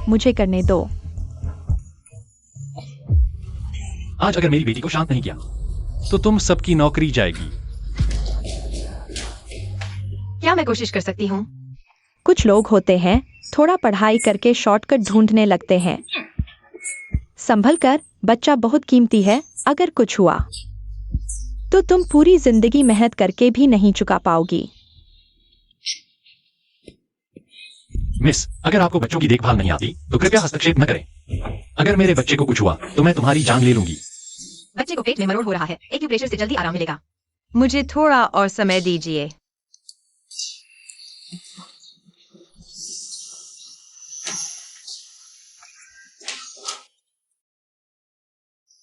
मुझे करने दो। आज अगर मेरी बेटी को शांत नहीं किया तो तुम सबकी नौकरी जाएगी। क्या मैं कोशिश कर सकती हूँ? कुछ लोग होते हैं थोड़ा पढ़ाई करके शॉर्टकट ढूंढने लगते हैं। संभल कर, बच्चा बहुत कीमती है। अगर कुछ हुआ तो तुम पूरी जिंदगी मेहनत करके भी नहीं चुका पाओगी। मिस, अगर आपको बच्चों की देखभाल नहीं आती तो कृपया हस्तक्षेप न करें। अगर मेरे बच्चे को कुछ हुआ तो मैं तुम्हारी जान ले लूंगी। बच्चे को पेट में मरोड़ हो रहा है। एक्यूप्रेशर से जल्दी आराम मिलेगा। मुझे थोड़ा और समय दीजिए।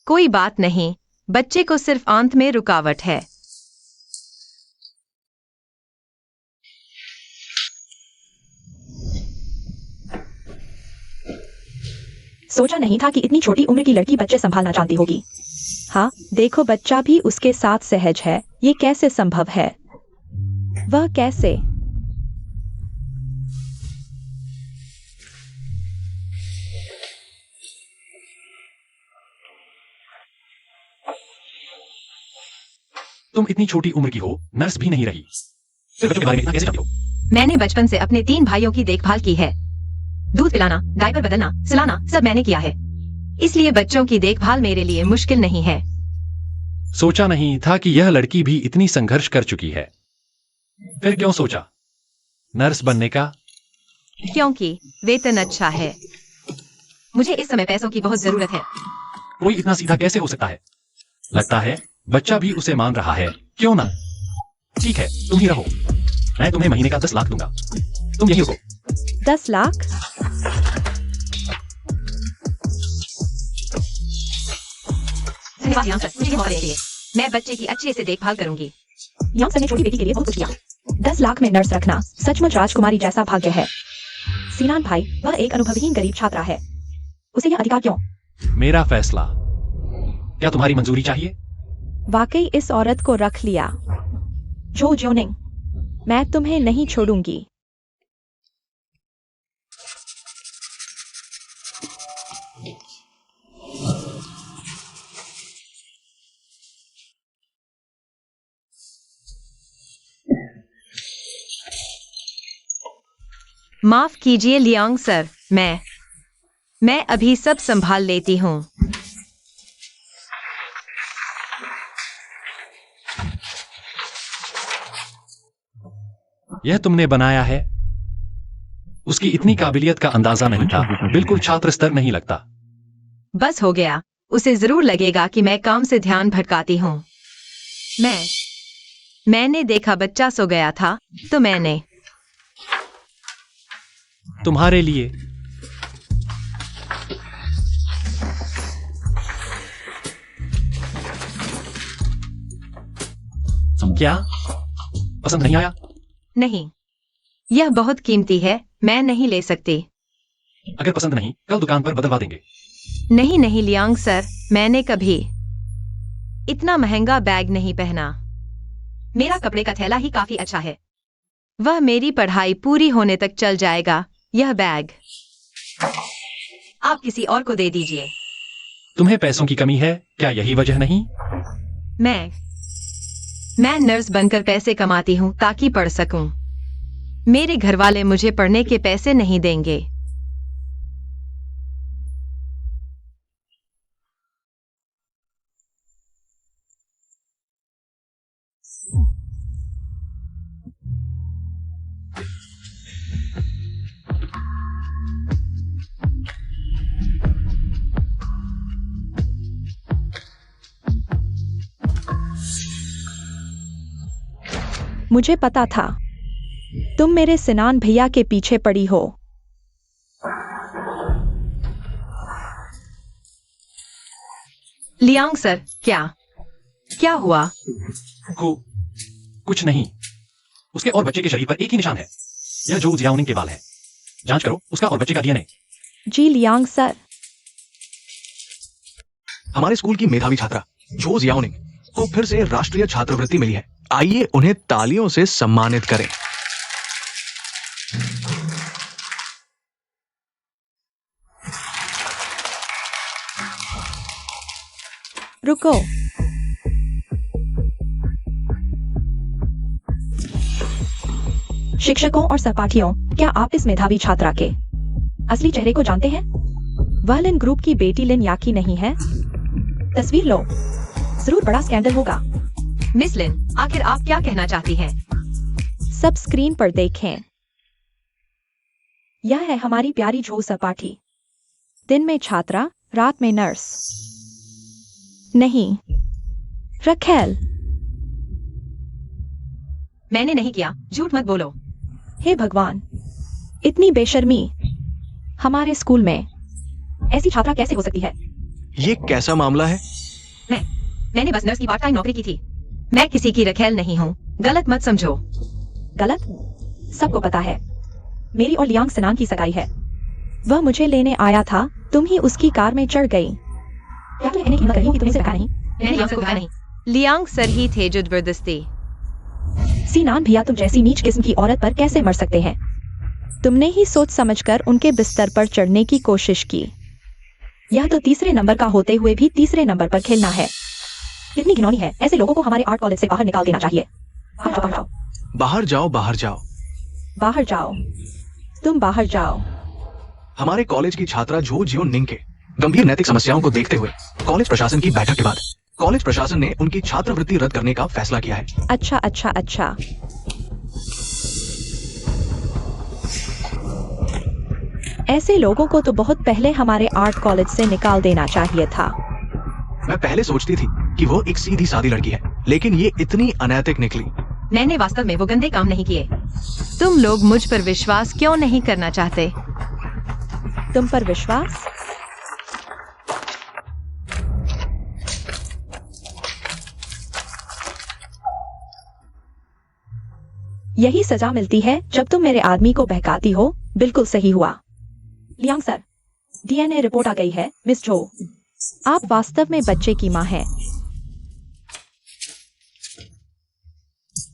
कोई बात नहीं, बच्चे को सिर्फ आंत में रुकावट है। सोचा नहीं था कि इतनी छोटी उम्र की लड़की बच्चे संभालना जानती होगी। हाँ, देखो बच्चा भी उसके साथ सहज है। ये कैसे संभव है? वह कैसे? तुम इतनी छोटी उम्र की हो, नर्स भी नहीं रही, फिर बच्चों के बारे में इतना कैसे जानती हो? मैंने बचपन से अपने 3 भाइयों की देखभाल की है। दूध पिलाना, डायपर बदलना, सिलाना सब मैंने किया है। इसलिए बच्चों की देखभाल मेरे लिए मुश्किल नहीं है। सोचा नहीं था कि यह लड़की भी इतनी संघर्ष कर चुकी है। फिर क्यों सोचा नर्स बनने का? क्योंकि वेतन अच्छा है। मुझे इस समय पैसों की बहुत जरूरत है। कोई इतना सीधा कैसे हो सकता है? लगता है बच्चा भी उसे मान रहा है। क्यों ना? ठीक है, तुम ही रहो। मैं तुम्हें महीने का 10 लाख दूंगा। तुम यही रुको। 10 लाख? धन्यवाद यांग सर, मुझे ये मौका देने के लिए। मैं बच्चे की अच्छे से देखभाल करूंगी। यांग सर ने छोटी बेटी के लिए बहुत कुछ किया। 10 लाख में नर्स रखना सचमुच राजकुमारी जैसा भाग्य है। सीनान भाई, वह एक अनुभवहीन गरीब छात्रा है। उसे यह अधिकार क्यों? मेरा फैसला। क्या तुम्हारी मंजूरी चाहिए? वाकई इस औरत को रख लिया। जो जोनिंग, मैं तुम्हें नहीं छोड़ूंगी। माफ कीजिए लियांग सर, मैं अभी सब संभाल लेती हूँ। यह तुमने बनाया है? उसकी इतनी काबिलियत का अंदाजा नहीं था। बिल्कुल छात्र स्तर नहीं लगता। बस हो गया। उसे जरूर लगेगा कि मैं काम से ध्यान भटकाती हूँ। मैंने देखा बच्चा सो गया था तो मैंने तुम्हारे लिए। क्या पसंद नहीं आया? नहीं, यह बहुत कीमती है, मैं नहीं ले सकती। अगर पसंद नहीं, कल दुकान पर बदलवा देंगे। नहीं लियांग सर, मैंने कभी इतना महंगा बैग नहीं पहना। मेरा कपड़े का थैला ही काफी अच्छा है। वह मेरी पढ़ाई पूरी होने तक चल जाएगा। यह बैग आप किसी और को दे दीजिए। तुम्हें पैसों की कमी है क्या? यही वजह नहीं? मैं नर्स बनकर पैसे कमाती हूँ ताकि पढ़ सकूं। मेरे घर वाले मुझे पढ़ने के पैसे नहीं देंगे। मुझे पता था तुम मेरे सिनान भैया के पीछे पड़ी हो। लियांग सर, क्या हुआ? कुछ नहीं। उसके और बच्चे के शरीर पर एक ही निशान है। यह जो जियाओनिंग के बाल है। जांच करो उसका और बच्चे का डीएनए। जी लियांग सर। हमारे स्कूल की मेधावी छात्रा जो जियाओनिंग को फिर से राष्ट्रीय छात्रवृत्ति मिली है। आइए उन्हें तालियों से सम्मानित करें। रुको। शिक्षकों और सहपाठियों, क्या आप इस मेधावी छात्रा के असली चेहरे को जानते हैं? वह लिन ग्रुप की बेटी लिन याकी नहीं है? तस्वीर लो, जरूर बड़ा स्कैंडल होगा। मिस लिन, आखिर आप क्या कहना चाहती हैं? सब स्क्रीन पर देखें। यह है हमारी प्यारी जो सहपाठी। दिन में छात्रा, रात में नर्स। नहीं, रखेल। मैंने नहीं किया, झूठ मत बोलो। हे भगवान, इतनी बेशर्मी हमारे स्कूल में ऐसी छात्रा कैसे हो सकती है? ये कैसा मामला है? मैंने बस नर्स की पार्ट टाइम नौकरी की थी। मैं किसी की रखेल नहीं हूँ, गलत मत समझो। गलत? सबको पता है, मेरी और लियांग सनान की सगाई है। वह मुझे लेने आया था, तुम ही उसकी कार में चढ़ गई। क्या तुम कहने की हिम्मत रही हो कि तुम्हें से कहा नहीं? मैंने लियांग को कहा नहीं। लियांग सर ही थे जो जबरदस्ती। सीनान भैया तुम जैसी नीच किस्म की औरत पर कैसे मर सकते हैं? तुमने ही सोच समझकर उनके बिस्तर पर चढ़ने की कोशिश की। यह तो तीसरे नंबर का होते हुए भी तीसरे नंबर पर खेलना है। कितनी घिनौनी है, ऐसे लोगों को हमारे आर्ट कॉलेज से बाहर निकाल देना चाहिए। बाहर जाओ, बाहर जाओ, बाहर जाओ। बाहर जाओ, तुम बाहर जाओ। हमारे कॉलेज की छात्रा जो जियो निंग के गंभीर नैतिक समस्याओं को देखते हुए कॉलेज प्रशासन की बैठक के बाद कॉलेज प्रशासन ने उनकी छात्रवृत्ति रद्द करने का फैसला किया है। अच्छा अच्छा अच्छा। ऐसे लोगों को तो बहुत पहले हमारे आर्ट कॉलेज से निकाल देना चाहिए था। मैं पहले सोचती थी कि वो एक सीधी सादी लड़की है, लेकिन ये इतनी अनैतिक निकली। मैंने वास्तव में वो गंदे काम नहीं किए। तुम लोग मुझ पर विश्वास क्यों नहीं करना चाहते? तुम पर विश्वास? यही सजा मिलती है जब तुम मेरे आदमी को बहकाती हो। बिल्कुल सही हुआ। लियांग सर, डीएनए रिपोर्ट आ गई है। मिस जो, आप वास्तव में बच्चे की मां हैं।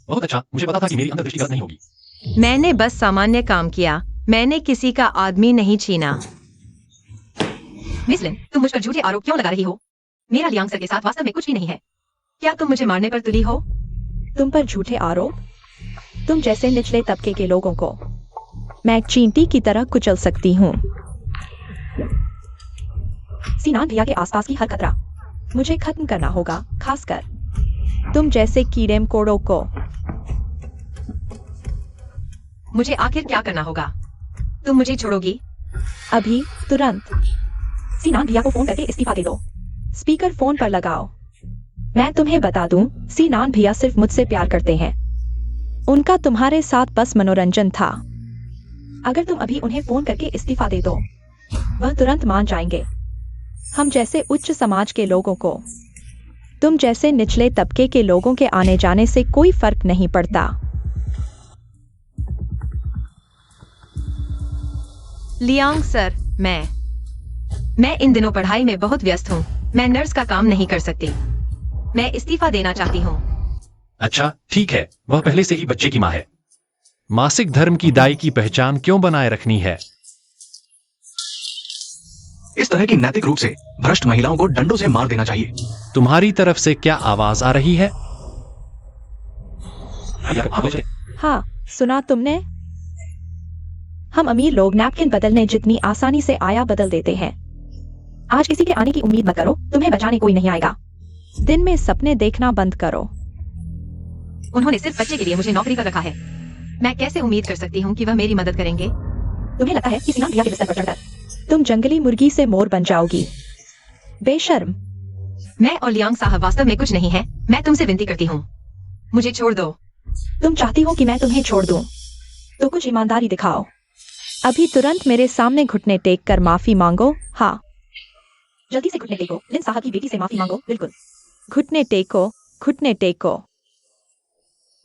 बहुत अच्छा, मुझे पता था कि मेरी अंतर्दृष्टि गलत नहीं होगी। मैंने बस सामान्य काम किया, मैंने किसी का आदमी नहीं छीना। मिस लिन, तुम मुझ पर झूठे आरोप क्यों लगा रही हो? मेरा लियांग सर के साथ वास्तव में कुछ भी नहीं है। क्या तुम मुझे मारने पर तुली हो? तुम पर झूठे आरोप? तुम जैसे निचले तबके के लोगों को मैं एक चींटी की तरह कुचल सकती हूँ। सीनान भैया के आसपास की हर खतरा मुझे खत्म करना होगा, खासकर तुम जैसे कीड़े मकोड़ों को। मुझे आखिर क्या करना होगा? तुम मुझे छोड़ोगी? अभी, तुरंत। सीनान भैया को फोन करके इस्तीफा दे दो। स्पीकर फोन पर लगाओ। मैं तुम्हें बता दूं, सीनान भैया सिर्फ मुझसे प्यार करते हैं। उनका तुम्हारे साथ बस मनोरंजन था। अगर तुम अभी उन्हें फोन करके इस्तीफा दे दो, वह तुरंत मान जाएंगे। हम जैसे उच्च समाज के लोगों को तुम जैसे निचले तबके के लोगों के आने जाने से कोई फर्क नहीं पड़ता। लियांग सर, मैं इन दिनों पढ़ाई में बहुत व्यस्त हूँ। मैं नर्स का काम नहीं कर सकती। मैं इस्तीफा देना चाहती हूँ। अच्छा, ठीक है। वह पहले से ही बच्चे की माँ है। मासिक धर्म की दाई की पहचान क्यों बनाए रखनी है? इस तरह की नैतिक रूप से भ्रष्ट महिलाओं को डंडों से मार देना चाहिए। तुम्हारी तरफ से क्या आवाज आ रही है? हाँ, सुना तुमने? हम अमीर लोग नैपकिन बदलने जितनी आसानी से आया बदल देते हैं। आज किसी के आने की उम्मीद मत करो, तुम्हें बचाने कोई नहीं आएगा। दिन में सपने देखना बंद करो। उन्होंने सिर्फ बच्चे के लिए मुझे नौकरी पर रखा है। मैं कैसे उम्मीद कर सकती हूँ कि वह मेरी मदद करेंगे? तुम्हें लगता है कि सीनान भैया के बिस्तर पर चढ़कर तुम जंगली मुर्गी से मोर बन जाओगी? बेशर्म। मैं और लियांग साहब वास्तव में कुछ नहीं है। मैं तुमसे विनती करती हूँ, मुझे छोड़ दो। तुम चाहती हो कि मैं तुम्हें छोड़ दूं? तो कुछ ईमानदारी दिखाओ। अभी तुरंत मेरे सामने घुटने टेक कर माफी मांगो। हाँ, जल्दी से घुटने टेको। लिन साहब की बेटी से माफी मांगो। बिल्कुल, घुटने टेको, घुटने टेको,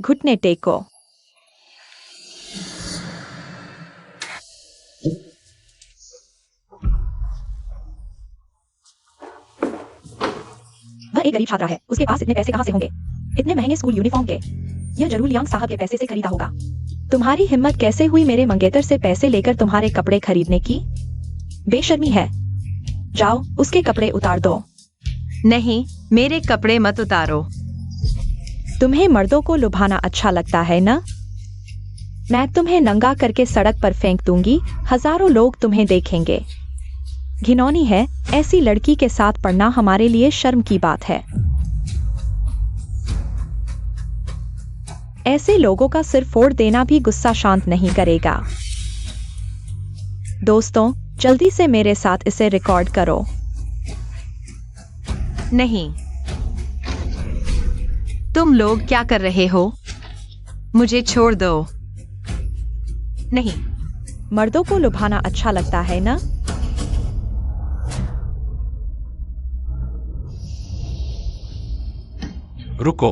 घुटने टेको। वह एक गरीब छात्रा है, उसके पास इतने पैसे कहां से होंगे? इतने महंगे स्कूल यूनिफॉर्म के? यह जरूर लियांग साहब के पैसे से खरीदा होगा। तुम्हारी हिम्मत कैसे हुई मेरे मंगेतर से पैसे लेकर तुम्हारे कपड़े खरीदने की? बेशर्मी है। जाओ, उसके कपड़े उतार दो। नहीं, मेरे कपड़े मत उतारो। तुम्हें मर्दों को लुभाना अच्छा लगता है ना? मैं तुम्हें नंगा करके सड़क पर फेंक दूंगी, हजारों लोग तुम्हें देखेंगे। घिनौनी है, ऐसी लड़की के साथ पढ़ना हमारे लिए शर्म की बात है। ऐसे लोगों का सिर फोड़ देना भी गुस्सा शांत नहीं करेगा। दोस्तों, जल्दी से मेरे साथ इसे रिकॉर्ड करो। नहीं, तुम लोग क्या कर रहे हो? मुझे छोड़ दो। नहीं। मर्दों को लुभाना अच्छा लगता है ना? रुको।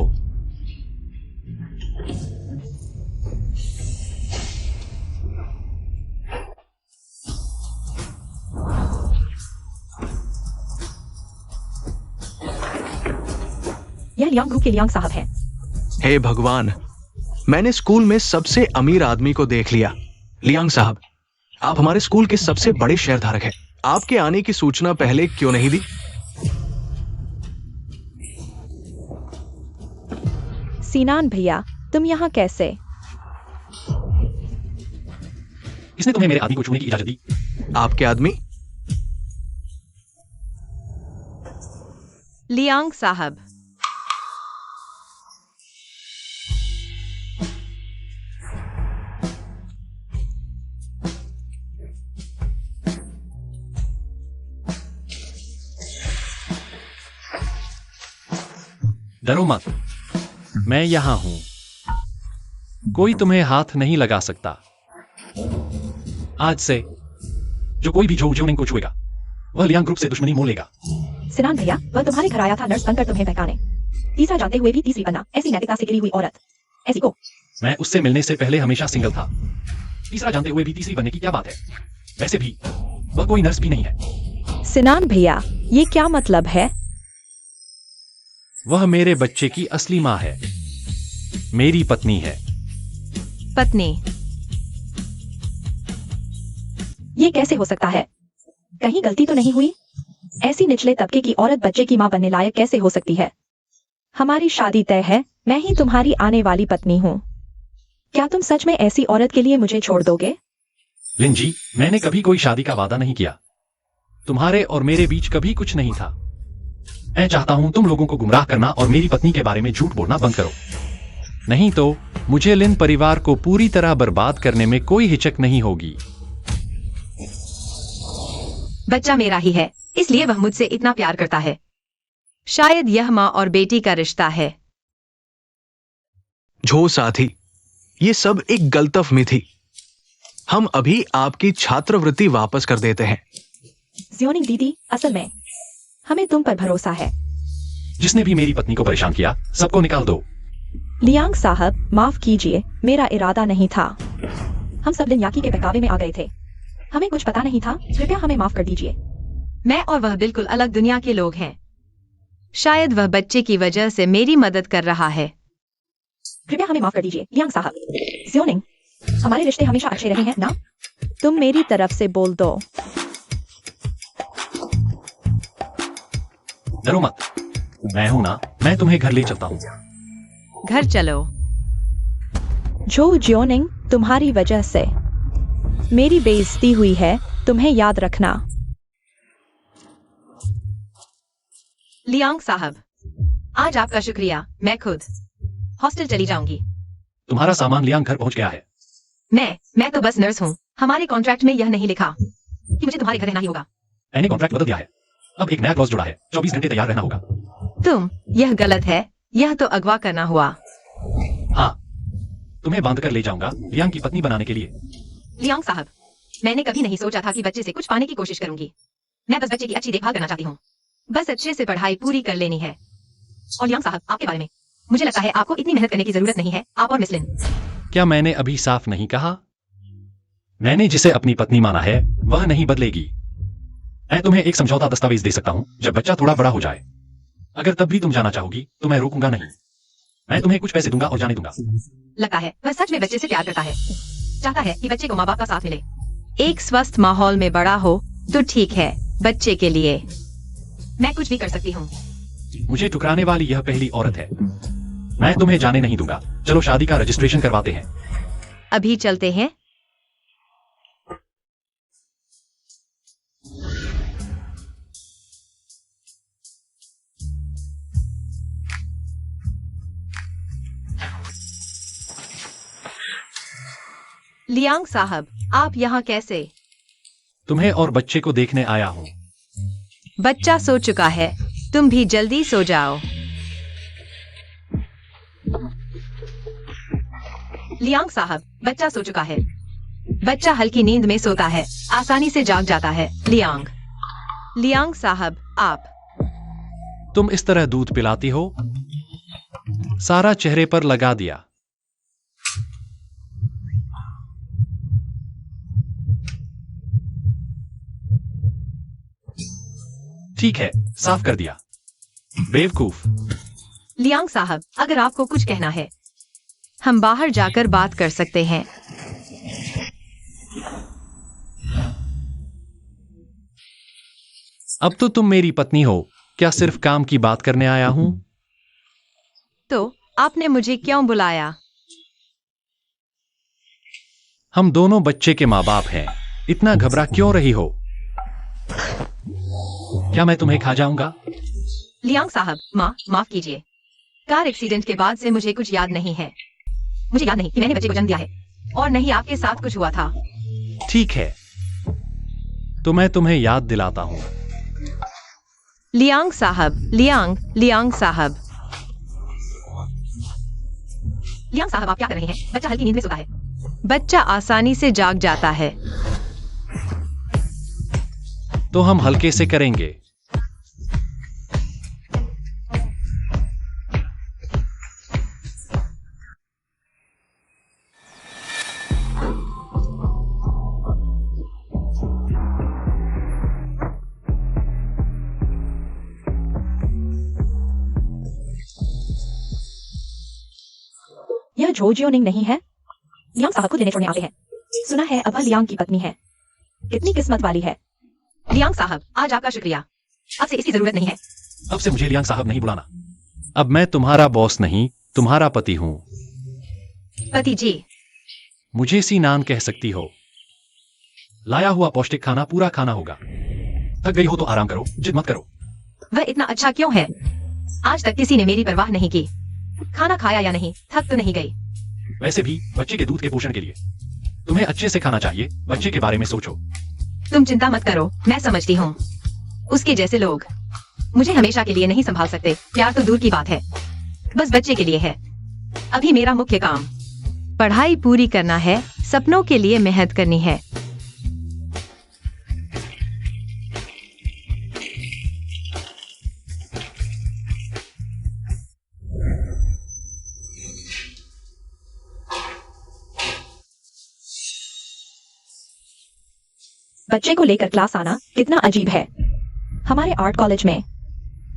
यह लियांग ग्रुप के लियांग साहब हैं। हे भगवान, मैंने स्कूल में सबसे अमीर आदमी को देख लिया। लियांग साहब, आप हमारे स्कूल के सबसे बड़े शेयरधारक हैं। आपके आने की सूचना पहले क्यों नहीं दी? सीनान भैया, तुम यहाँ कैसे? किसने तुम्हें मेरे आदमी को छूने की इजाजत दी? आपके आदमी? लियांग साहब। डरो मत, मैं यहां हूं। कोई तुम्हें हाथ नहीं लगा सकता। आज से जो कोई भी झोउ जियोनिंग को छुएगा, वह लियांग ग्रुप से दुश्मनी मोल लेगा। सिनान भैया, वह तुम्हारे घर आया था नर्स बनकर तुम्हें बहकाने। तीसरा जानते हुए भी तीसरी बनना, ऐसी नैतिकता से गिरी हुई औरत, ऐसी को। मैं उससे मिलने से पहले हमेशा सिंगल था। तीसरा जानते हुए भी तीसरी बनने की क्या बात है? वैसे भी वह कोई नर्स भी नहीं है। सिनान भैया, ये क्या मतलब है? वह मेरे बच्चे की असली माँ है, मेरी पत्नी है। पत्नी? ये कैसे हो सकता है? कहीं गलती तो नहीं हुई? ऐसी निचले तबके की औरत बच्चे की माँ बनने लायक कैसे हो सकती है? हमारी शादी तय है, मैं ही तुम्हारी आने वाली पत्नी हूँ। क्या तुम सच में ऐसी औरत के लिए मुझे छोड़ दोगे? लिन जी, मैंने कभी कोई शादी का वादा नहीं किया। तुम्हारे और मेरे बीच कभी कुछ नहीं था। मैं चाहता हूं तुम लोगों को गुमराह करना और मेरी पत्नी के बारे में झूठ बोलना बंद करो। नहीं तो मुझे लिन परिवार को पूरी तरह बर्बाद करने में कोई हिचक नहीं होगी। बच्चा मेरा ही है, इसलिए वह मुझसे इतना प्यार करता है। शायद यह माँ और बेटी का रिश्ता है। झो साथी, ये सब एक गलतफहमी थी। हम अभी आपकी छात्रवृत्ति वापस कर देते हैं। जियोनिंग दीदी, असल में हमें तुम पर भरोसा है। जिसने भी मेरी पत्नी को परेशान किया, सबको निकाल दो। लियांग साहब, माफ कीजिए, मेरा इरादा नहीं था। हम सब लिन याकी के बहकावे में आ गए थे। हमें कुछ पता नहीं था, कृपया हमें माफ कर दीजिए। मैं और वह बिल्कुल अलग दुनिया के लोग हैं। शायद वह बच्चे की वजह से मेरी मदद कर रहा है। कृपया हमें माफ कर दीजिए, लियांग साहब। जियोनिंग, हमारे रिश्ते हमेशा अच्छे रहे हैं ना? तुम मेरी तरफ से बोल दो। डरो मत, मैं हूं ना, मैं तुम्हें घर ले चलता हूं। घर चलो। जो जियोनिंग, तुम्हारी वजह से मेरी बेइज्जती हुई है, तुम्हें याद रखना। लियांग साहब, आज आपका शुक्रिया, मैं खुद हॉस्टल चली जाऊंगी। तुम्हारा सामान लियांग घर पहुंच गया है। मैं तो बस नर्स हूँ। हमारे कॉन्ट्रैक्ट में यह नहीं लिखा कि मुझे तुम्हारे घर रहना ही होगा। मैंने कॉन्ट्रैक्ट बदल दिया है। अब एक नया क्लॉज जुड़ा है, 24 घंटे तैयार रहना होगा। यह गलत है। यह तो अगवा करना हुआ। हाँ, तुम्हें बांध कर ले जाऊंगा लियांग की पत्नी बनाने के लिए। लियांग साहब, मैंने कभी नहीं सोचा था कि बच्चे से कुछ पाने की कोशिश करूंगी। मैं बस बच्चे की अच्छी देखभाल करना चाहती हूँ। बस अच्छे से पढ़ाई पूरी कर लेनी है। और लियांग साहब, आपके बारे में मुझे लगता है आपको इतनी मेहनत करने की जरूरत नहीं है। आप और मिस लिन। क्या मैंने अभी साफ नहीं कहा? मैंने जिसे अपनी पत्नी माना है, वह नहीं बदलेगी। मैं तुम्हें एक समझौता दस्तावेज दे सकता हूँ जब बच्चा थोड़ा बड़ा हो जाए। अगर तब भी तुम जाना चाहोगी तो मैं रोकूंगा नहीं। मैं तुम्हें कुछ पैसे दूंगा और जाने दूंगा। लगता है वह सच में बच्चे से प्यार करता है। चाहता है कि बच्चे को माँ बाप का साथ मिले। एक स्वस्थ माहौल में बड़ा हो तो ठीक है, बच्चे के लिए मैं कुछ भी कर सकती हूँ। मुझे ठुकराने वाली यह पहली औरत है। मैं तुम्हें जाने नहीं दूंगा। चलो शादी का रजिस्ट्रेशन करवाते हैं। अभी चलते हैं। लियांग साहब, आप यहाँ कैसे? तुम्हें और बच्चे को देखने आया हूँ। बच्चा सो चुका है, तुम भी जल्दी सो जाओ। लियांग साहब, बच्चा सो चुका है। बच्चा हल्की नींद में सोता है, आसानी से जाग जाता है। लियांग साहब, आप तुम इस तरह दूध पिलाती हो? सारा चेहरे पर लगा दिया। ठीक है, साफ कर दिया। बेवकूफ। लियांग साहब, अगर आपको कुछ कहना है, हम बाहर जाकर बात कर सकते हैं। अब तो तुम मेरी पत्नी हो, क्या सिर्फ काम की बात करने आया हूं? तो आपने मुझे क्यों बुलाया? हम दोनों बच्चे के माँ बाप हैं। इतना घबरा क्यों रही हो? क्या मैं तुम्हें खा जाऊंगा? लियांग साहब, माफ कीजिए। कार एक्सीडेंट के बाद से मुझे कुछ याद नहीं है। मुझे याद नहीं कि मैंने बच्चे को जन्म दिया है, और नहीं आपके साथ कुछ हुआ था। ठीक है, तो मैं तुम्हें याद दिलाता हूँ। लियांग साहब, लियांग साहब। लियांग साहब, आप क्या कर रहे हैं? बच्चा हल्की नींद में सोता है। बच्चा आसानी से जाग जाता है। तो हम हल्के से करेंगे। यह झो जियोनिंग नहीं है? लियांग साहब को लेने छोड़ने आते हैं। सुना है अबा लियांग की पत्नी है। कितनी किस्मत वाली है। लियांग साहब, आज आपका शुक्रिया। अब से इसकी जरूरत नहीं है। अब से मुझे लियांग साहब नहीं बुलाना। अब मैं तुम्हारा बॉस नहीं, तुम्हारा पति हूँ। पति जी। मुझे सीनान कह सकती हो। लाया हुआ पौष्टिक खाना पूरा खाना होगा। थक गई हो तो आराम करो, जिद मत करो। वह इतना अच्छा क्यों है? आज तक किसी ने मेरी परवाह नहीं की। खाना खाया या नहीं, थक तो नहीं गई। वैसे भी बच्चे के दूध के पोषण के लिए तुम्हें अच्छे से खाना चाहिए। बच्चे के बारे में सोचो। तुम चिंता मत करो, मैं समझती हूँ। उसके जैसे लोग मुझे हमेशा के लिए नहीं संभाल सकते। प्यार तो दूर की बात है, बस बच्चे के लिए है। अभी मेरा मुख्य काम पढ़ाई पूरी करना है, सपनों के लिए मेहनत करनी है। बच्चे को लेकर क्लास आना कितना अजीब है। हमारे आर्ट कॉलेज में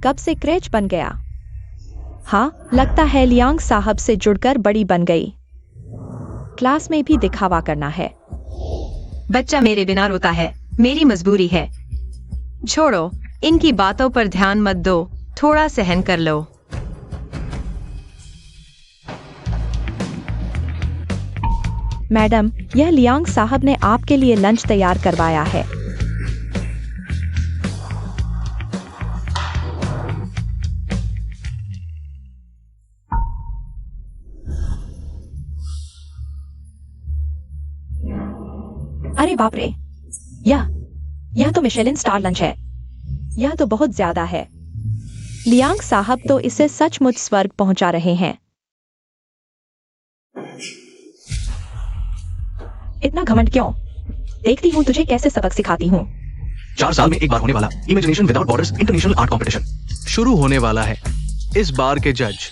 कब से क्रेज बन गया। हाँ, लगता है लियांग साहब से जुड़कर बड़ी बन गई। क्लास में भी दिखावा करना है। बच्चा मेरे बिना रोता है, मेरी मजबूरी है। छोड़ो, इनकी बातों पर ध्यान मत दो, थोड़ा सहन कर लो। मैडम, यह लियांग साहब ने आपके लिए लंच तैयार करवाया है। अरे बाप रे, यह तो मिशेलिन स्टार लंच है। यह तो बहुत ज्यादा है। लियांग साहब तो इसे सचमुच स्वर्ग पहुंचा रहे हैं। इतना घमंड क्यों? देखती हूँ तुझे कैसे सबक सिखाती हूँ। 4 साल में एक बार होने वाला imagination without borders international art competition शुरू होने वाला है। इस बार के जज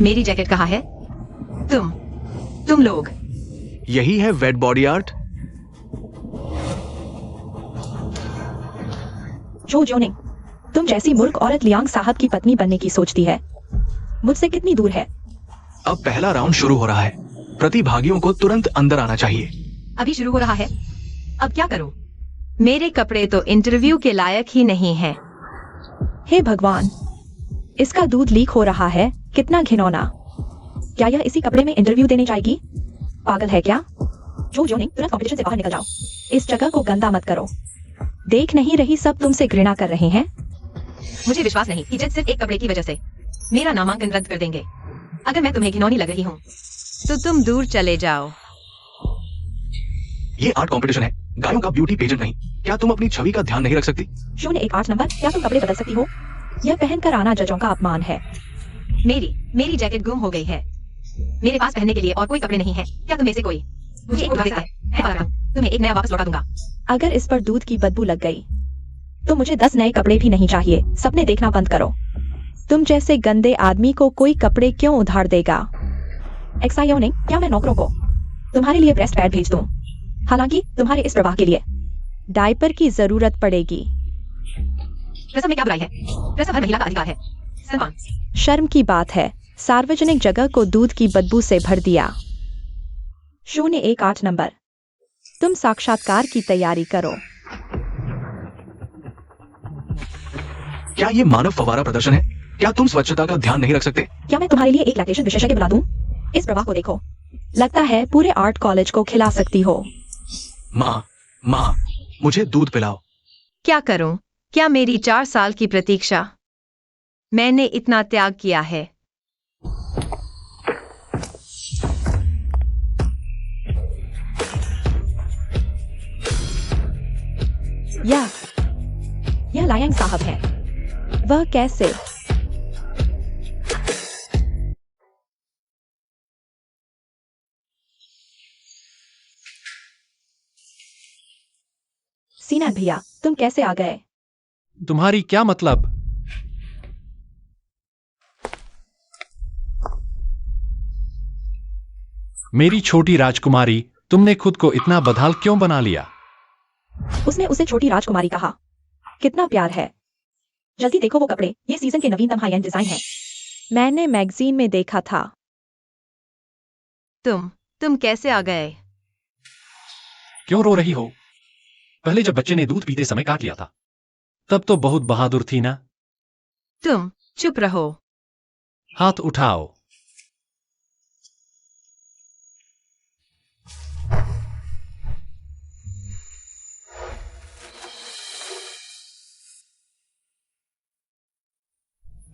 मेरी जैकेट कहाँ है? तुम लोग। यही है वेट बॉडी आर्ट। जो जोनिंग, तुम जैसी मूर्ख औरत लियांग साहब की पत्नी बनने की सोचती है, मुझसे कितनी दूर है। अब पहला राउंड शुरू हो रहा है। प्रतिभागियों को तुरंत अंदर आना चाहिए। अभी शुरू हो रहा है। अब क्या करूं? मेरे कपड़े तो इंटरव्यू के लायक ही नहीं हैं। हे भगवान, इसका दूध लीक हो रहा है। कितना घिनौना। क्या यह इसी कपड़े में इंटरव्यू देने जाएगी? पागल है क्या? जो जोनिंग, तुरंत कंपटीशन से बाहर निकल जाओ। इस जगह को गंदा मत करो। देख नहीं रही सब तुमसे घृणा कर रहे हैं? मुझे विश्वास नहीं कि जज सिर्फ एक कपड़े की वजह से मेरा नामांकन रद्द कर देंगे। अगर मैं तुम्हें घिनौनी लग रही हूँ तो तुम दूर चले जाओ। ये आर्ट कंपटीशन है, गायों का ब्यूटी पेजेंट नहीं। क्या तुम अपनी छवि का ध्यान नहीं रख सकती? 018 नंबर, क्या तुम कपड़े बदल सकती हो? यह पहनकर आना जजों का अपमान है। मेरी जैकेट गुम हो गई है। मेरे पास पहनने के लिए और कोई कपड़े नहीं है। क्या तुम में से कोई मुझे एक उठा देता है? मैं पागल हूं। तुम्हें एक नया वापस लौटा दूंगा। अगर इस पर दूध की बदबू लग गई तो मुझे 10 नए कपड़े भी नहीं चाहिए। सपने देखना बंद करो। तुम जैसे गंदे आदमी को कोई कपड़े क्यों उधार देगा? एक्सायोनिंग, क्या मैं नौकरों को तुम्हारे लिए ब्रेस्ट पैड भेज दूं? हालांकि तुम्हारे इस प्रवाह के लिए डायपर की जरूरत पड़ेगी। रसम में क्या बुराई है? रसम हर महिला का अधिकार है। सलमान, शर्म की बात है, सार्वजनिक जगह को दूध की बदबू से भर दिया। 018 नंबर, तुम साक्षात्कार की तैयारी करो। क्या ये मानव फव्वारा प्रदर्शन है? क्या तुम स्वच्छता का ध्यान नहीं रख सकते? क्या मैं तुम्हारे लिए एक लैक्टेशन विशेषज्ञ बुला दूं? इस प्रवाह को देखो। लगता है पूरे आर्ट कॉलेज को खिला सकती हो। माँ, मुझे दूध पिलाओ। क्या करूं? क्या मेरी 4 साल की प्रतीक्षा? मैंने इतना त्याग किया है। यह लायंग साहब है। वह कैसे? सीनत भैया, तुम कैसे आ गए? तुम्हारी क्या मतलब? मेरी छोटी राजकुमारी, तुमने खुद को इतना बदहाल क्यों बना लिया? उसने उसे छोटी राजकुमारी कहा। कितना प्यार है। जल्दी देखो वो कपड़े, ये सीजन के नवीनतम हाई एंड डिजाइन है। मैंने मैगजीन में देखा था। तुम कैसे आ गए? क्यों रो रही हो? पहले जब बच्चे ने दूध पीते समय काट लिया था तब तो बहुत बहादुर थी ना। तुम चुप रहो। हाथ उठाओ।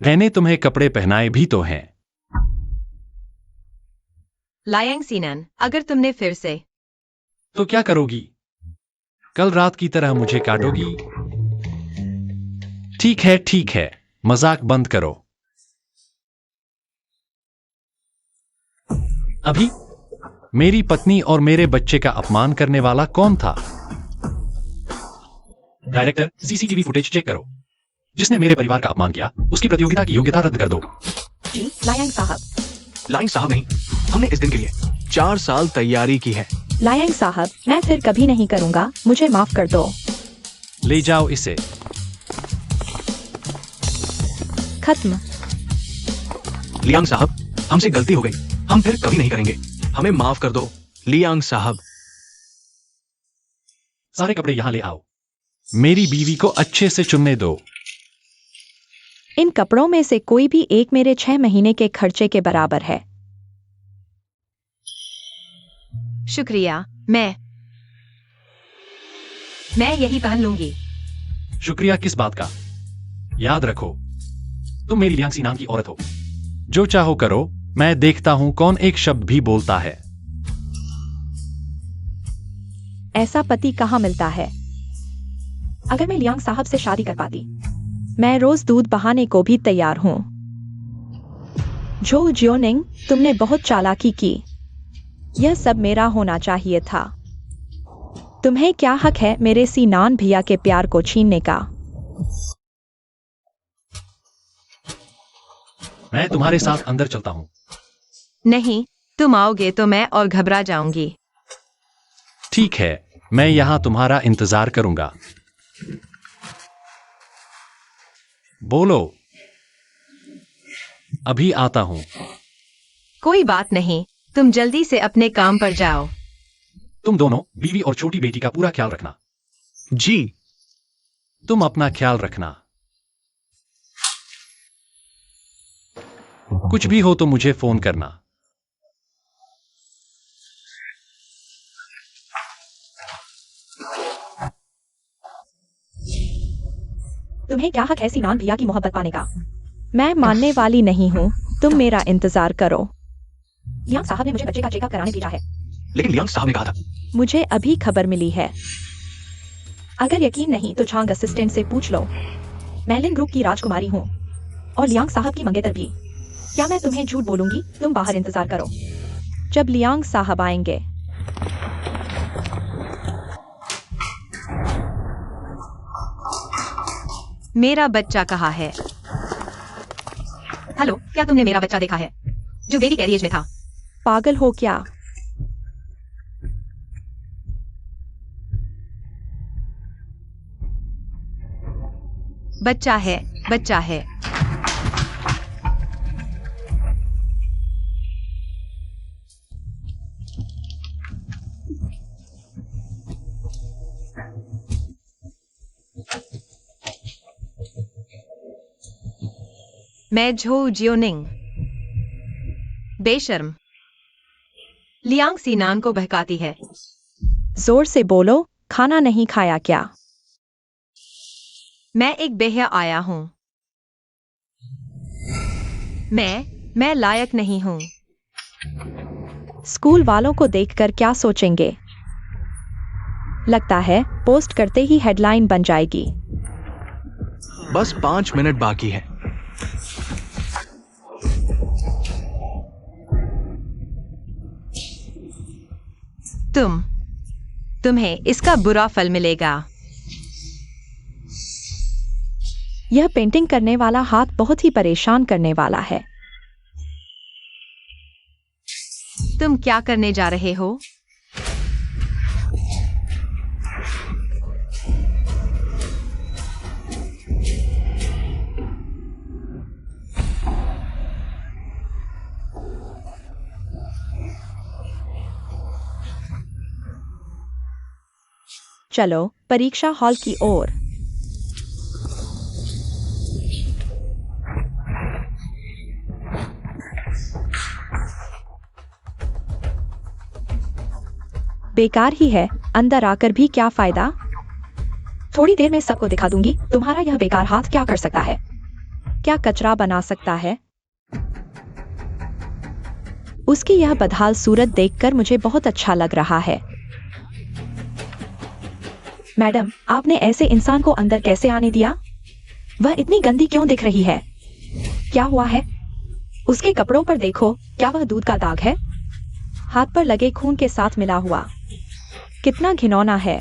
मैंने तुम्हें कपड़े पहनाए भी तो हैं। लायंग सीनन, अगर तुमने फिर से तो क्या करोगी? कल रात की तरह मुझे काटोगी? ठीक है, मजाक बंद करो। अभी मेरी पत्नी और मेरे बच्चे का अपमान करने वाला कौन था? डायरेक्टर, सीसीटीवी फुटेज चेक करो। जिसने मेरे परिवार का अपमान किया उसकी प्रतियोगिता की योग्यता रद्द कर दो। जी, लायंग साहब। लायंग साहब नहीं, हमने इस दिन के लिए 4 साल तैयारी की है। लायंग साहब, मैं फिर कभी नहीं करूंगा। मुझे माफ कर दो। ले जाओ इसे। खत्म। लियांग साहब, हमसे गलती हो गई। हम फिर कभी नहीं करेंगे। हमें माफ कर दो लियांग साहब। सारे कपड़े यहां ले आओ। मेरी बीवी को अच्छे से चुनने दो। इन कपड़ों में से कोई भी एक मेरे 6 महीने के खर्चे के बराबर है। शुक्रिया। मैं यही पहन लूंगी। शुक्रिया किस बात का? याद रखो, तुम मेरी लियांग सी नाम की औरत हो। जो चाहो करो, मैं देखता हूं कौन एक शब्द भी बोलता है। ऐसा पति कहाँ मिलता है? अगर मैं लियांग साहब से शादी कर पाती, मैं रोज दूध बहाने को भी तैयार हूं। जो जियोनिंग, तुमने बहुत चालाकी की। यह सब मेरा होना चाहिए था। तुम्हें क्या हक है मेरे सीनान भैया के प्यार को छीनने का? मैं तुम्हारे साथ अंदर चलता हूं। नहीं, तुम आओगे तो मैं और घबरा जाऊंगी। ठीक है, मैं यहां तुम्हारा इंतजार करूंगा। बोलो। अभी आता हूं। कोई बात नहीं, तुम जल्दी से अपने काम पर जाओ। तुम दोनों बीवी और छोटी बेटी का पूरा ख्याल रखना। जी। तुम अपना ख्याल रखना। कुछ भी हो तो मुझे फोन करना। तुम्हें क्या हक है सिनान भैया की मोहब्बत पाने का? मैं मानने वाली नहीं हूँ, तुम मेरा इंतजार करो। लियांग साहब ने मुझे बच्चे का चेकअप कराने भेजा है। लेकिन लियांग साहब ने कहा था। मुझे अभी खबर मिली है। अगर यकीन नहीं तो झांग असिस्टेंट से पूछ लो। मैलिन ग्रुप की राजकुमारी हूँ और लियांग साहब की मंगेतर भी। क्या मैं तुम्हें झूठ बोलूंगी? तुम बाहर इंतजार करो जब लियांग साहब आएंगे। मेरा बच्चा कहाँ है? हेलो, क्या तुमने मेरा बच्चा देखा है जो बेबी कैरियज में था? पागल हो क्या? बच्चा है, बच्चा है। मैं झो जियोनिंग। बेशर्म। लियांग सिनान को बहकाती है। जोर से बोलो, खाना नहीं खाया क्या? मैं एक बेहया आया हूं। मैं लायक नहीं हूं। स्कूल वालों को देखकर क्या सोचेंगे? लगता है पोस्ट करते ही हेडलाइन बन जाएगी। बस 5 मिनट बाकी है। तुम्हें इसका बुरा फल मिलेगा। यह पेंटिंग करने वाला हाथ बहुत ही परेशान करने वाला है। तुम क्या करने जा रहे हो? चलो परीक्षा हॉल की ओर। बेकार ही है, अंदर आकर भी क्या फायदा? थोड़ी देर में सबको दिखा दूंगी तुम्हारा यह बेकार हाथ क्या कर सकता है। क्या कचरा बना सकता है। उसकी यह बदहाल सूरत देखकर मुझे बहुत अच्छा लग रहा है। मैडम, आपने ऐसे इंसान को अंदर कैसे आने दिया? वह इतनी गंदी क्यों दिख रही है? क्या हुआ है? उसके कपड़ों पर देखो, क्या वह दूध का दाग है? हाथ पर लगे खून के साथ मिला हुआ। कितना घिनौना है।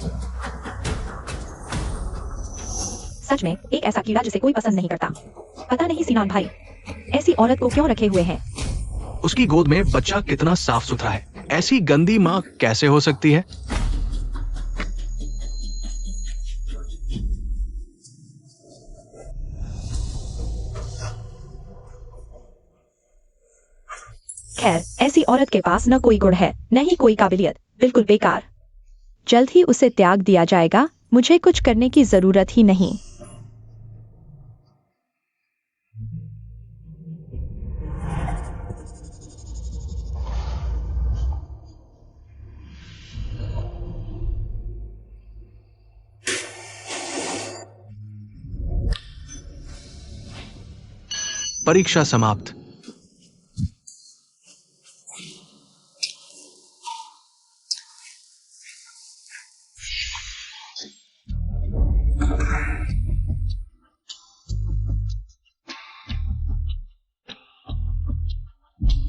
सच में एक ऐसा कीड़ा जिसे कोई पसंद नहीं करता। पता नहीं सिनान भाई ऐसी औरत को क्यों रखे हुए हैं। उसकी गोद में बच्चा कितना साफ सुथरा है। ऐसी गंदी माँ कैसे हो सकती है? खैर, ऐसी औरत के पास न कोई गुण है न ही कोई काबिलियत, बिल्कुल बेकार। जल्द ही उसे त्याग दिया जाएगा, मुझे कुछ करने की जरूरत ही नहीं। परीक्षा समाप्त।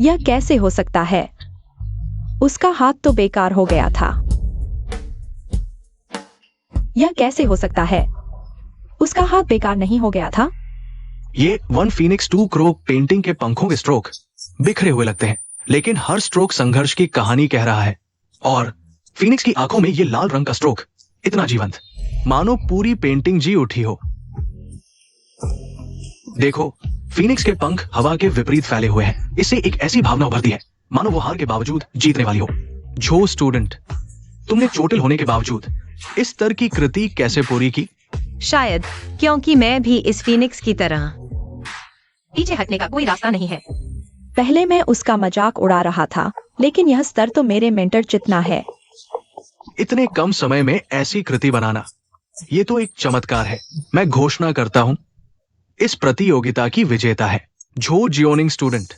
यह कैसे हो सकता है? उसका हाथ तो बेकार हो गया था। यह कैसे हो सकता है? उसका हाथ बेकार नहीं हो गया था। ये 1 फीनिक्स 2 क्रो पेंटिंग के पंखों के स्ट्रोक बिखरे हुए लगते हैं, लेकिन हर स्ट्रोक संघर्ष की कहानी कह रहा है। और फीनिक्स की आंखों में ये लाल रंग का स्ट्रोक इतना जीवंत, मानो पूरी पेंटिंग जी उठी हो। देखो, फीनिक्स के पंख हवा के विपरीत फैले हुए हैं। इससे एक ऐसी भावना उभरती है मानो वो हार के बावजूद जीतने वाली हो। झो स्टूडेंट, तुमने चोटिल होने के बावजूद इस स्तर की कृति कैसे पूरी की? शायद क्योंकि मैं भी इस फीनिक्स की तरह पीछे हटने का कोई रास्ता नहीं है। पहले मैं उसका मजाक उड़ा रहा था, लेकिन यह स्तर तो मेरे मेंटर जितना है। इतने कम समय में ऐसी कृति बनाना, ये तो एक चमत्कार है। मैं घोषणा करता हूं, इस प्रतियोगिता की विजेता है जो जियोनिंग स्टूडेंट।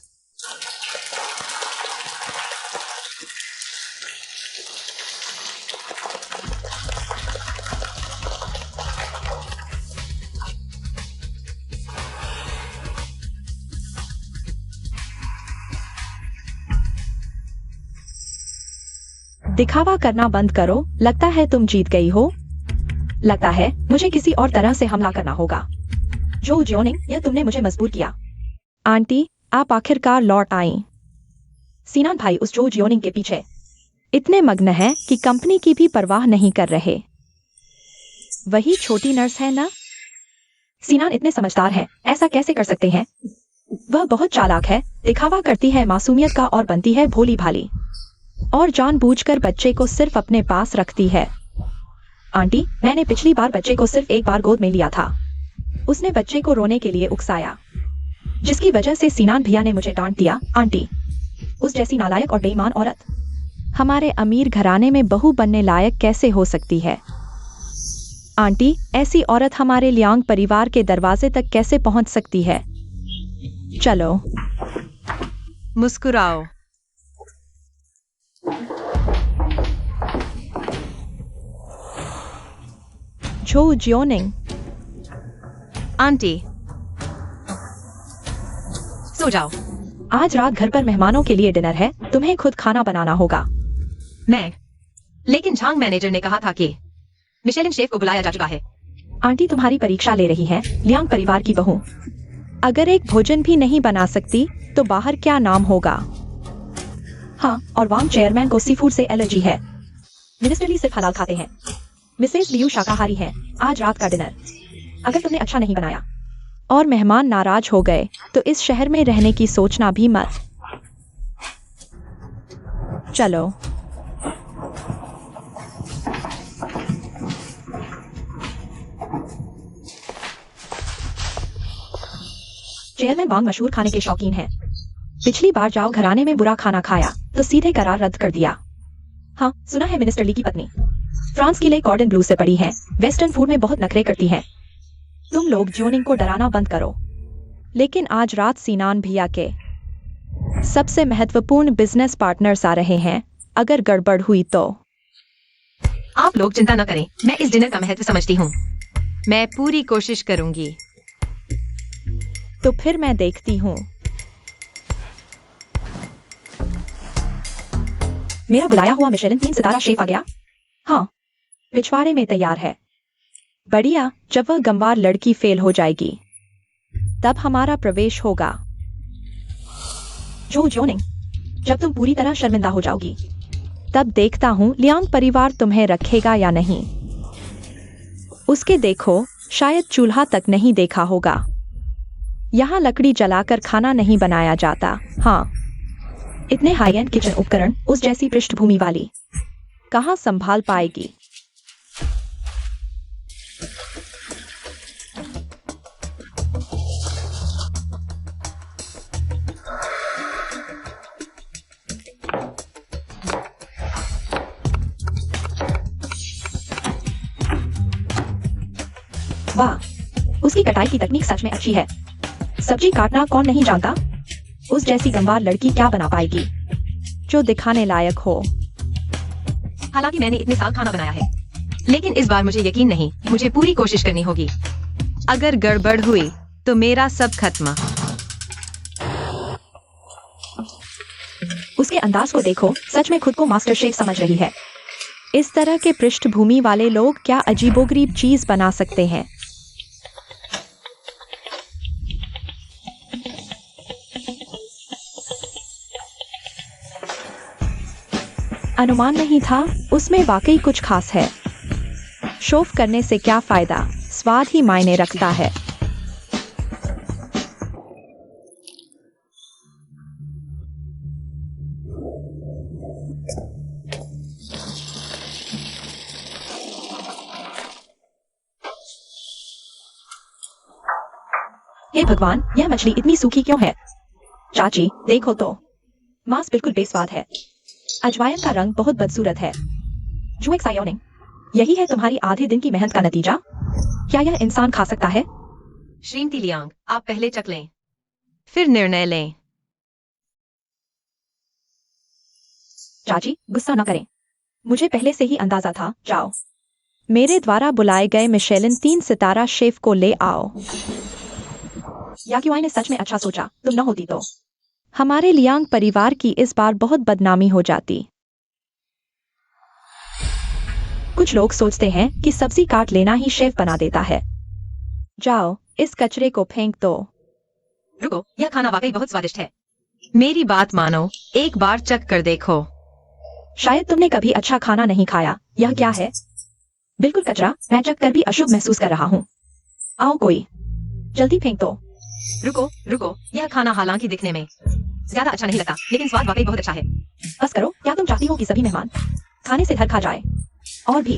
दिखावा करना बंद करो। लगता है तुम जीत गई हो। लगता है मुझे किसी और तरह से हमला करना होगा। जो जियोनिंग, यह तुमने मुझे मजबूर किया। आंटी, आप आखिरकार लौट आई। सीनान भाई उस जो जियोनिंग के पीछे इतने मग्न हैं कि कंपनी की भी परवाह नहीं कर रहे। वही छोटी नर्स है ना? सीनान इतने समझदार है, ऐसा कैसे कर सकते हैं? वह बहुत चालाक है, दिखावा करती है मासूमियत का और बनती है भोली भाली, और जानबूझकर बच्चे को सिर्फ अपने पास रखती है। आंटी, मैंने पिछली बार बच्चे को सिर्फ एक बार गोद में लिया था। उसने बच्चे को रोने के लिए उकसाया, जिसकी वजह से सीनान भैया ने मुझे डांट दिया। आंटी, उस जैसी नालायक और बेईमान औरत हमारे अमीर घराने में बहू बनने लायक कैसे हो सकती है? आंटी, ऐसी औरत हमारे लियांग परिवार के दरवाजे तक कैसे पहुंच सकती है? चलो मुस्कुराओ। जो जियोनिंग। आंटी, सो जाओ। आज रात घर पर मेहमानों के लिए डिनर है, तुम्हें खुद खाना बनाना होगा। लेकिन झांग मैनेजर ने कहा था कि मिशेलिन शेफ को बुलाया जा चुका है। आंटी तुम्हारी परीक्षा ले रही है, लियांग परिवार की बहू। अगर एक भोजन भी नहीं बना सकती तो बाहर क्या नाम होगा? हाँ, और वांग चेयरमैन को सी फूड से एलर्जी है। मिनिस्टर ली सिर्फ हलाल खाते हैं। मिसेस लियू शाकाहारी हैं। आज रात का डिनर अगर तुमने अच्छा नहीं बनाया और मेहमान नाराज हो गए तो इस शहर में रहने की सोचना भी मत। चलो। चेयरमैन वांग मशहूर खाने के शौकीन हैं। पिछली बार जाओ घराने में बुरा खाना खाया तो सीधे करार रद्द कर दिया। हाँ, सुना है मिनिस्टर ली की पत्नी फ्रांस की ले कॉर्डन ब्लू से पड़ी है, वेस्टर्न फूड में बहुत नखरे करती है। तुम लोग जियोनिंग को डराना बंद करो। लेकिन आज रात सीनान भैया के सबसे महत्वपूर्ण बिजनेस पार्टनर्स आ रहे हैं। अगर गड़बड़ हुई तो आप लोग चिंता न करें, मैं इस डिनर का महत्व समझती हूँ। मैं पूरी कोशिश करूंगी। तो फिर मैं देखती हूँ। मेरा बुलाया हुआ मिशेलिन 3 सितारा शेफ आ गया। हाँ, पिछवाड़े में तैयार है। बढ़िया, जब वह गंवार लड़की फेल हो जाएगी तब हमारा प्रवेश होगा। जो जियोनिंग, जब तुम पूरी तरह शर्मिंदा हो जाओगी तब देखता हूं लियांग परिवार तुम्हें रखेगा या नहीं। उसके देखो, शायद चूल्हा तक नहीं देखा होगा। यहाँ लकड़ी जलाकर खाना नहीं बनाया जाता। हाँ, इतने हाई एंड किचन उपकरण उस जैसी पृष्ठभूमि वाली कहाँ संभाल पाएगी? वाह, उसकी कटाई की तकनीक सच में अच्छी है। सब्जी काटना कौन नहीं जानता? उस जैसी गंवार लड़की क्या बना पाएगी जो दिखाने लायक हो? हालांकि मैंने इतने साल खाना बनाया है, लेकिन इस बार मुझे यकीन नहीं। मुझे पूरी कोशिश करनी होगी। अगर गड़बड़ हुई तो मेरा सब खत्म। उसके अंदाज को देखो, सच में खुद को मास्टर शेफ समझ रही है। इस तरह के पृष्ठभूमि वाले लोग क्या अजीबोगरीब चीज बना सकते हैं। अनुमान नहीं था, उसमें वाकई कुछ खास है। शोफ करने से क्या फायदा, स्वाद ही मायने रखता है। हे भगवान, यह मछली इतनी सूखी क्यों है? चाची देखो तो, मांस बिल्कुल बेस्वाद है। अजवाइन का रंग बहुत बदसूरत है। जुएक सायोनिंग, यही है तुम्हारी आधे दिन की मेहनत का नतीजा? क्या यह इंसान खा सकता है? श्रीमती लियांग, आप पहले चख लें, फिर निर्णय लें। चाची गुस्सा न करें, मुझे पहले से ही अंदाजा था। जाओ, मेरे द्वारा बुलाए गए मिशेलिन 3 सितारा शेफ को ले आओ। याक्युआई ने सच में अच्छा सोचा, तुम न होती तो हमारे लियांग परिवार की इस बार बहुत बदनामी हो जाती। कुछ लोग सोचते हैं कि सब्जी काट लेना ही शेफ बना देता है। जाओ, इस कचरे को फेंक दो। रुको, यह खाना वाकई बहुत स्वादिष्ट है। मेरी बात मानो, एक बार चख कर देखो। शायद तुमने कभी अच्छा खाना नहीं खाया। यह क्या है? बिल्कुल कचरा। मैं चख कर भी अशुभ महसूस कर रहा हूँ। आओ कोई, जल्दी फेंक दो। रुको, यह खाना हालांकि दिखने में ज्यादा अच्छा नहीं लगता, लेकिन स्वाद वाकई बहुत अच्छा है। बस करो, क्या तुम चाहती हो कि सभी मेहमान खाने से घर खा जाए? और भी,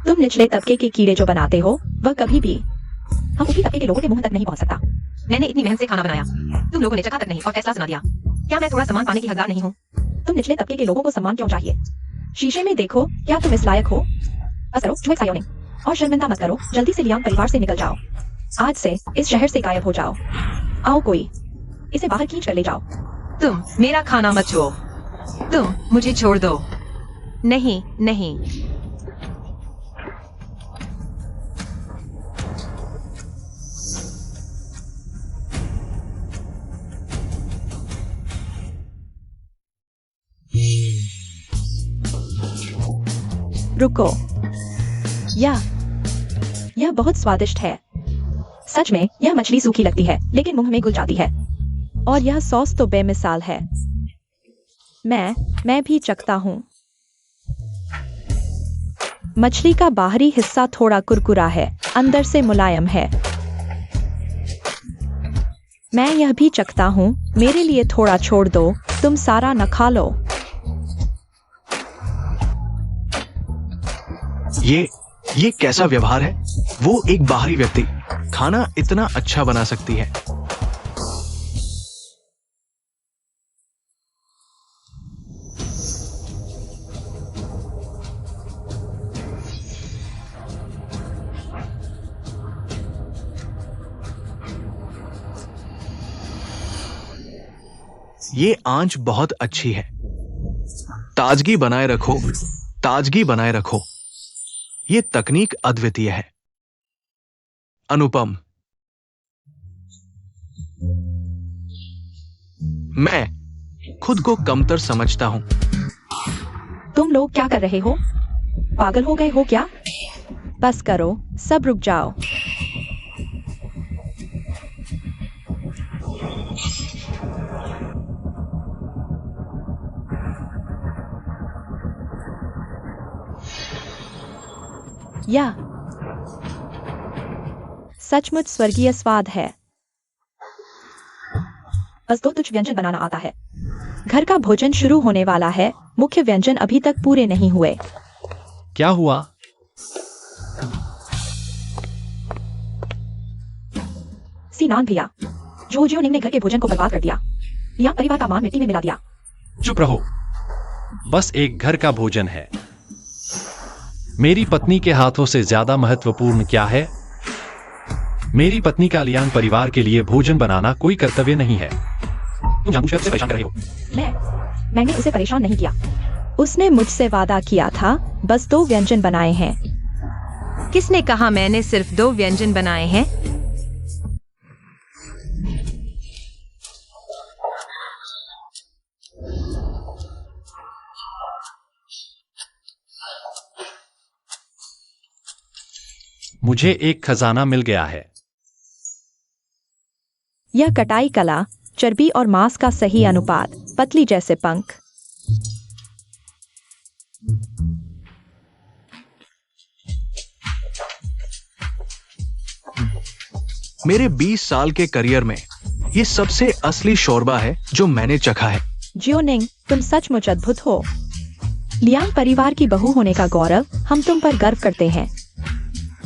तुम निचले तबके के कीड़े जो बनाते हो, वह कभी भी हम ऊपरी तबके के लोगों के मुंह तक नहीं पहुंच सकता। मैंने इतनी मेहनत से खाना बनाया, तुम लोगों ने चखा तक नहीं और फैसला सुना दिया। क्या मैं थोड़ा सम्मान पाने की हकदार नहीं हूँ? तुम निचले तबके के लोगों को सम्मान क्यों चाहिए? शीशे में देखो, क्या तुम इस लायक हो? बस करो, जुएक सायोनिंग, और शर्मिंदा मत करो। जल्दी से लियांग परिवार से निकल जाओ। आज से इस शहर से गायब हो जाओ। आओ कोई, इसे बाहर खींच कर ले जाओ। तुम मेरा खाना मत छुओ। तुम मुझे छोड़ दो। नहीं। रुको, यह बहुत स्वादिष्ट है। सच में यह मछली सूखी लगती है, लेकिन मुंह में घुल जाती है। और यह सॉस तो बेमिसाल है। मैं भी चखता हूँ। मछली का बाहरी हिस्सा थोड़ा कुरकुरा है, अंदर से मुलायम है। मैं यह भी चखता हूँ। मेरे लिए थोड़ा छोड़ दो, तुम सारा न खा लो। ये कैसा व्यवहार है? वो एक बाहरी व्यक्ति खाना इतना अच्छा बना सकती है। ये आंच बहुत अच्छी है। ताजगी बनाए रखो। ये तकनीक अद्वितीय है। अनुपम। मैं खुद को कमतर समझता हूं। तुम लोग क्या कर रहे हो? पागल हो गए हो क्या? बस करो, सब रुक जाओ। या सचमुच स्वर्गीय स्वाद है। बस 2 तुच्छ व्यंजन बनाना आता है। घर का भोजन शुरू होने वाला है। मुख्य व्यंजन अभी तक पूरे नहीं हुए। क्या हुआ? सीनान भैया, जोजियोनिंग ने घर के भोजन को बर्बाद कर दिया। लियांग परिवार का मान मिट्टी में मिला दिया। चुप रहो। बस एक घर का भोजन है। मेरी पत्नी के हाथों से ज्यादा महत्वपूर्ण क्या है? मेरी पत्नी का लियांग परिवार के लिए भोजन बनाना कोई कर्तव्य नहीं है। तुम जानबूझकर उसे परेशान कर रहे हो। मैंने उसे परेशान नहीं किया। उसने मुझसे वादा किया था। बस 2 व्यंजन बनाए हैं। किसने कहा मैंने सिर्फ 2 व्यंजन बनाए हैं? मुझे एक खजाना मिल गया है। यह कटाई कला, चर्बी और मांस का सही अनुपात, पतली जैसे पंख। मेरे 20 साल के करियर में ये सबसे असली शोरबा है जो मैंने चखा है। जियोनिंग, तुम सचमुच अद्भुत हो। लियांग परिवार की बहू होने का गौरव हम तुम पर गर्व करते हैं।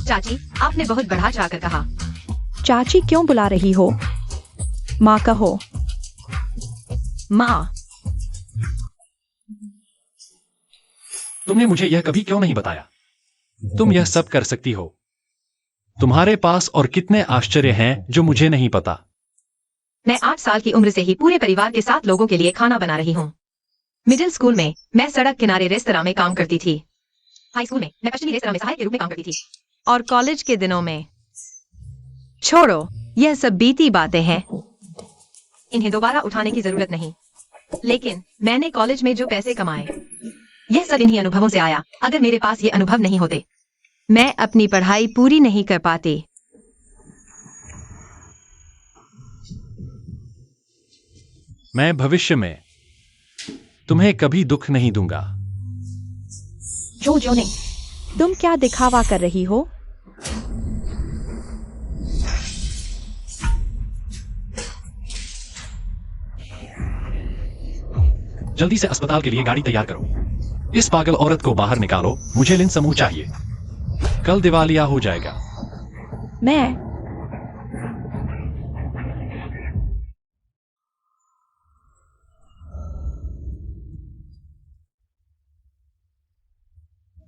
चाची, आपने बहुत बढ़ा चढ़ाकर कहा। चाची क्यों बुला रही हो? माँ कहो। माँ, तुमने मुझे यह कभी क्यों नहीं बताया? तुम यह सब कर सकती हो। तुम्हारे पास और कितने आश्चर्य हैं जो मुझे नहीं पता। मैं 8 साल की उम्र से ही पूरे परिवार के 7 लोगों के लिए खाना बना रही हूँ। मिडिल स्कूल में मैं सड़क किनारे रेस्तरां में काम करती थी। हाई स्कूल में मैं पश्चिमी रेस्तरां में सहायक के रूप में काम करती थी। और कॉलेज के दिनों में, छोड़ो, यह सब बीती बातें हैं, इन्हें दोबारा उठाने की जरूरत नहीं। लेकिन मैंने कॉलेज में जो पैसे कमाए, यह सब इन्हीं अनुभवों से आया। अगर मेरे पास ये अनुभव नहीं होते, मैं अपनी पढ़ाई पूरी नहीं कर पाती। मैं भविष्य में तुम्हें कभी दुख नहीं दूंगा। जो नहीं, तुम क्या दिखावा कर रही हो? जल्दी से अस्पताल के लिए गाड़ी तैयार करो। इस पागल औरत को बाहर निकालो। मुझे लिन समूह चाहिए। कल दिवालिया हो जाएगा। मैं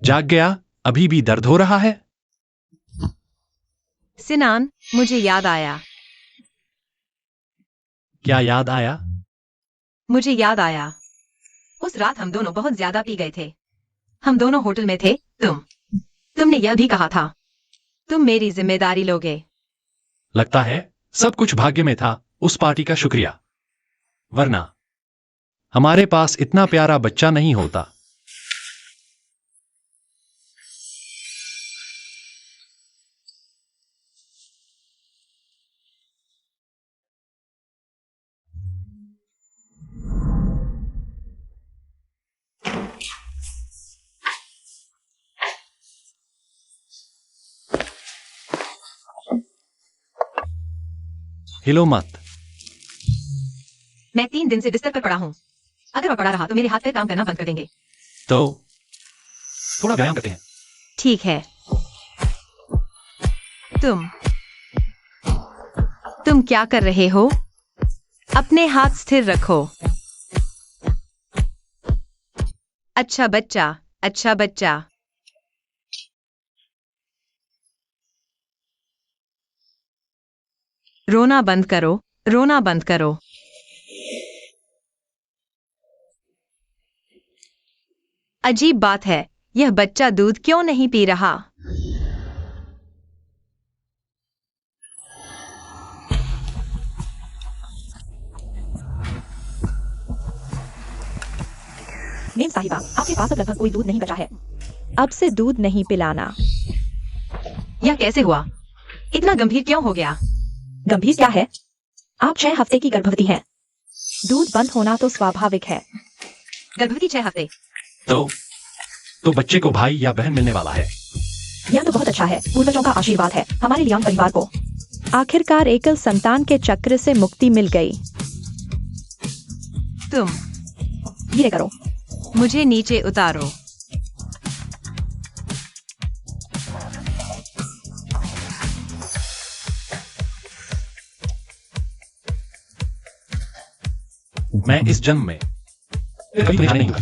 जाग गया? अभी भी दर्द हो रहा है? सिनान, मुझे याद आया। क्या याद आया? मुझे याद आया। उस रात हम दोनों बहुत ज्यादा पी गए थे। हम दोनों होटल में थे। तुमने यह भी कहा था, तुम मेरी जिम्मेदारी लोगे। लगता है सब कुछ भाग्य में था। उस पार्टी का शुक्रिया, वरना हमारे पास इतना प्यारा बच्चा नहीं होता। हिलो मत। मैं 3 दिन से बिस्तर पर पड़ा हूँ। अगर मैं पड़ा रहा तो मेरे हाथ पैर काम करना बंद कर देंगे। तो थोड़ा व्यायाम करते हैं। ठीक है। तुम क्या कर रहे हो? अपने हाथ स्थिर रखो। अच्छा बच्चा, अच्छा बच्चा। रोना बंद करो, रोना बंद करो। अजीब बात है, यह बच्चा दूध क्यों नहीं पी रहा? मेम साहिबा, आपके पास अब लगभग कोई दूध नहीं बचा है। अब से दूध नहीं पिलाना। यह कैसे हुआ? इतना गंभीर क्यों हो गया? गंभीर क्या है? आप 6 हफ्ते की गर्भवती हैं। दूध बंद होना तो स्वाभाविक है। गर्भवती 6 हफ्ते? तो बच्चे को भाई या बहन मिलने वाला है। यह तो बहुत अच्छा है। पूर्वजों का आशीर्वाद है हमारे लियांग परिवार को। आखिरकार एकल संतान के चक्र से मुक्ति मिल गई। तुम धीरे करो। मुझे नीचे उतारो। मैं इस जन्म में कभी नहीं हुआ।